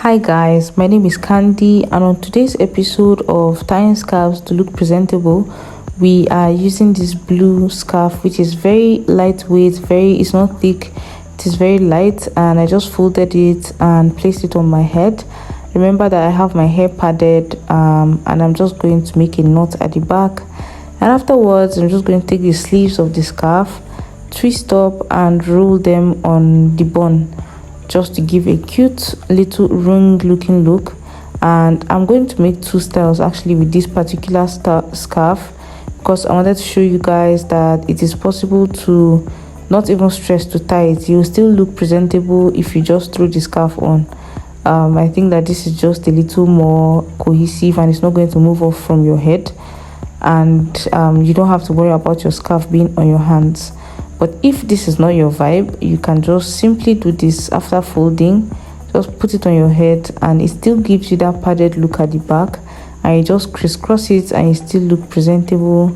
Hi guys, my name is Candy, and on today's episode of tying scarves to look presentable, we are using this blue scarf which is very lightweight, it's not thick, it is very light, and I just folded it and placed it on my head. Remember that I have my hair padded, and I'm just going to make a knot at the back, and afterwards I'm just going to take the sleeves of the scarf, twist up and roll them on the bun, just to give a cute little ring looking look. And I'm going to make two styles actually with this particular scarf, because I wanted to show you guys that it is possible to not even stress to tie it. You will still look presentable if you just throw the scarf on. I think that this is just a little more cohesive and it's not going to move off from your head, and you don't have to worry about your scarf being on your hands. But if this is not your vibe, you can just simply do this after folding. Just put it on your head and it still gives you that padded look at the back, and you just crisscross it and you still look presentable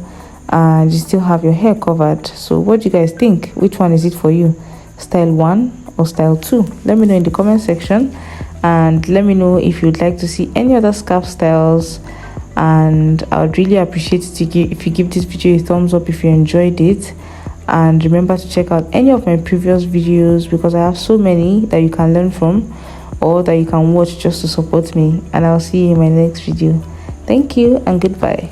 and you still have your hair covered. So what do you guys think? Which one is it for you? Style 1 or style 2? Let me know in the comment section, and let me know if you'd like to see any other scarf styles, and I would really appreciate it if you give this video a thumbs up if you enjoyed it. And remember to check out any of my previous videos, because I have so many that you can learn from or that you can watch just to support me. And I'll see you in my next video. Thank you and goodbye.